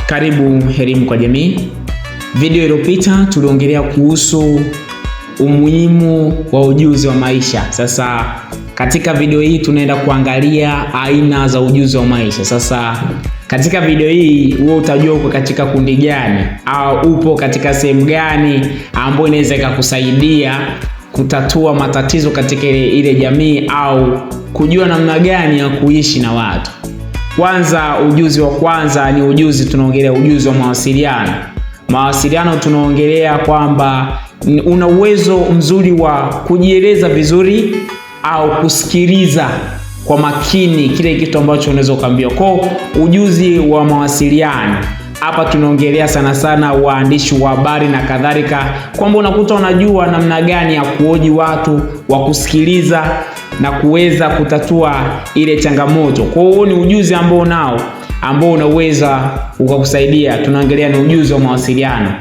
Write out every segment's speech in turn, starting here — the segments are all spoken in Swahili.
Karibu Elimu kwa Jamii. Video iliyopita tuliongelea kuhusu umuhimu wa ujuzi wa maisha. Sasa katika video hii tunaenda kuangalia aina za ujuzi wa maisha. Sasa katika video hii wewe utajua uko katika kundi gani au upo katika sehemu gani ambayo inaweza ikakusaidia kutatua matatizo katika ile jamii au kujua namna gani ya kuishi na watu. Kwanza, ujuzi wa kwanza ni ujuzi, tunaongelea ujuzi wa mawasiliano. Mawasiliano tunaongelea kwamba una uwezo mzuri wa kujieleza vizuri au kusikiliza kwa makini kile kitu ambacho unaweza kuambiwa. Kwa ujuzi wa mawasiliano hapa tunaongelea sana sana waandishi wa habari na kadhalika, kwamba unakuta unajua namna gani ya kuhoji watu, wa kusikiliza na kuweza kutatua ile changamoto. Kwa hiyo ni ujuzi ambao unaweza ukakusaidia. Tunaangalia ni ujuzi wa mawasiliano.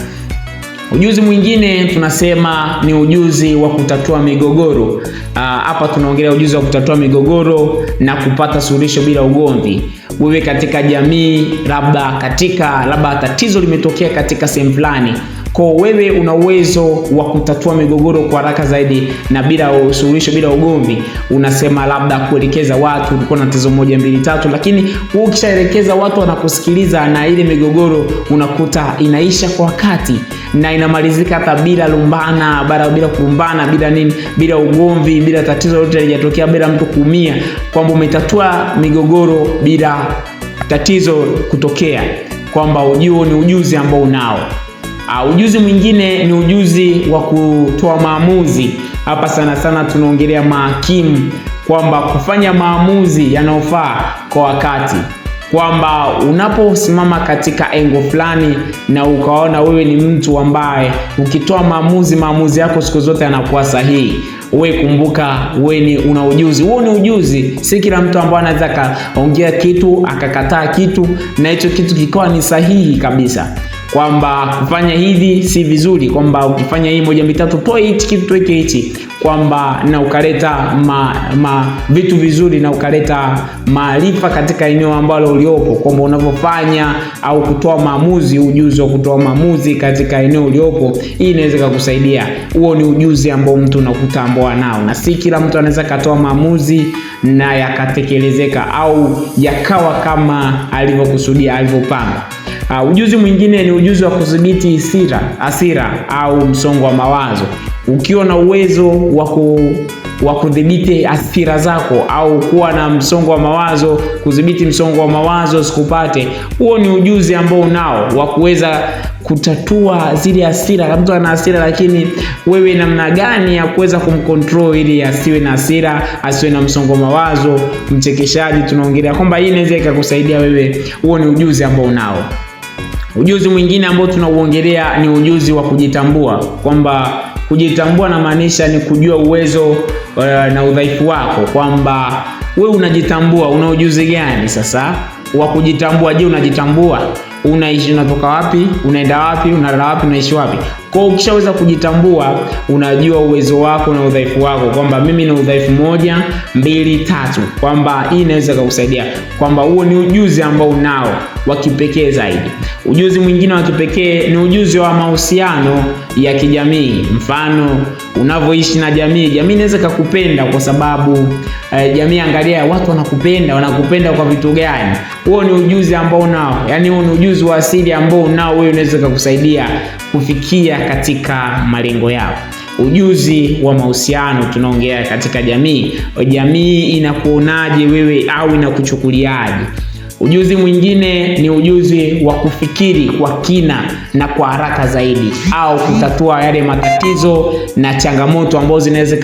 Ujuzi mwingine tunasema ni ujuzi wa kutatua migogoro. Hapa tunaongelea ujuzi wa kutatua migogoro na kupata suluhisho bila ugomvi. Wewe katika jamii, labda tatizo limetokea katika sehemu fulani, kwa wewe una uwezo wa kutatua migogoro kwa haraka zaidi na bila suluhisho, bila ugomvi. Unasema labda kuelekeza watu, ulikuwa na tatizo 1 2 3, lakini ukishaelekeza watu wanakusikiliza na ile migogoro unakuta inaisha kwa wakati na inamalizika hata bila kurumbana, bila ugomvi, bila tatizo lolote lijatokea, bila mtu kuumia, kwamba umetatua migogoro bila tatizo kutokea, kwamba ni ujuzi ambao unao. Ujuzi mwingine ni ujuzi wa kutoa maamuzi. Hapa sana sana tunaongelea mahakimu, kwamba kufanya maamuzi yanayofaa kwa wakati, kwamba unaposimama katika engo fulani na ukaona wewe ni mtu ambaye ukitoa maamuzi yako siku zote yanakuwa sahihi, wewe kumbuka wewe una ujuzi. Huo ni ujuzi. Si kila mtu ambaye anaweza kaongea kitu akakataa kitu na hicho kitu kikawa ni sahihi kabisa, kwamba kufanya hivi si vizuri, kwamba ukifanya hii 1 2 3 toa hichi kitu tuweke hichi, kwamba na ukaleta vitu vizuri na ukaleta maarifa katika eneo ambalo uliopo, kwamba unavyofanya au kutoa maamuzi, ujuzi wa kutoa maamuzi katika eneo uliopo, hii inaweza kukusaidia. Huo ni ujuzi ambao mtu unakuta ambao anao, na si kila mtu anaweza katoa maamuzi na yakatekelezeka au yakawa kama alivyokusudia, alivyopanga. Ujuzi mwingine ni ujuzi wa kudhibiti hasira au msongo wa mawazo. Ukiwa na uwezo wa kudhibiti hasira zako au kuwa na msongo wa mawazo, kudhibiti msongo wa mawazo sikupate, huo ni ujuzi ambao unao wa kuweza kutatua zile hasira. Mtu ana hasira, lakini wewe namna gani ya kuweza kumcontrol ili asiwe na hasira, asiwe na msongo wa mawazo. Mchekeshaji tunaongelea kwamba hii inaweza ikakusaidia wewe. Huo ni ujuzi ambao unao. Ujuzi mwingine ambao tunauongelea ni ujuzi wa kujitambua, kwamba kujitambua na maanisha ni kujua uwezo na udhaifu wako, kwamba wewe unajitambua, una ujuzi gani sasa wa kujitambua. Je, unajitambua? Unaishi, unatoka wapi, unaenda wapi, unalala wapi, unaishi wapi? Kwa ukishaweza kujitambua, unajua uwezo wako na udhaifu wako, kwamba mimi na udhaifu 1 2 3, kwamba hii inaweza kukusaidia, kwamba huo ni ujuzi ambao unao wa kipekee zaidi. Ujuzi mwingine wa kipekee ni ujuzi wa mahusiano ya kijamii. Mfano, unavyoishi na jamii inaweza kukupenda kwa sababu jamii, angalia watu wanakupenda kwa vitu gani. Huo ni ujuzi ambao unao, yani huo ni ujuzi wa asili ambao unao wewe, unaweza kukusaidia kufikia katika malengo yao. Ujuzi wa mahusiano tunaongea katika jamii. Jamii inakuonaje wewe au inakuchukuliaje? Ujuzi mwingine ni ujuzi wa kufikiri kwa kina na kwa haraka zaidi, au kutatua yale matatizo na changamoto ambazo zinaweza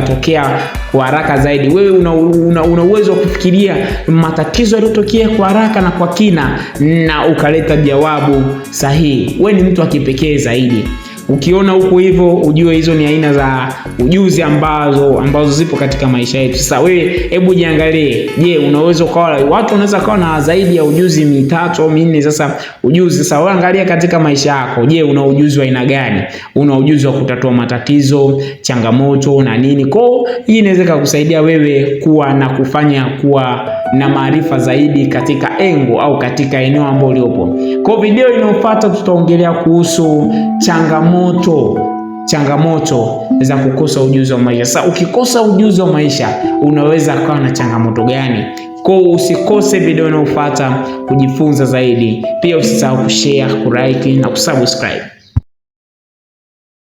kutokea kwa haraka zaidi. Wewe una uwezo wa kufikiria matatizo yaliyotokea kwa haraka na kwa kina na ukaleta jawabu sahihi. Wewe ni mtu wa kipekee zaidi. Ukiona huko hivyo, ujue hizo ni aina za ujuzi ambazo zipo katika maisha yetu. Sasa wewe hebu jiangalie, je, unaweza ukawa, watu wanaweza kuwa na zaidi ya ujuzi 3 au 4. Sasa ujuzi, sasa wewe angalia katika maisha yako, je, una ujuzi wa aina gani? Una ujuzi wa kutatua matatizo, changamoto na nini? Kwa hii inaweza kukusaidia wewe kuwa na kuwa na maarifa zaidi katika engo au katika eneo ambalo uliopo. Kwa video inayofuata tutaongelea kuhusu changamoto za kukosa ujuzi wa maisha. Sasa ukikosa ujuzi wa maisha unaweza kuwa na changamoto gani? Kwa usikose video inayofuata kujifunza zaidi. Pia usisahau kushare, kulike na kusubscribe.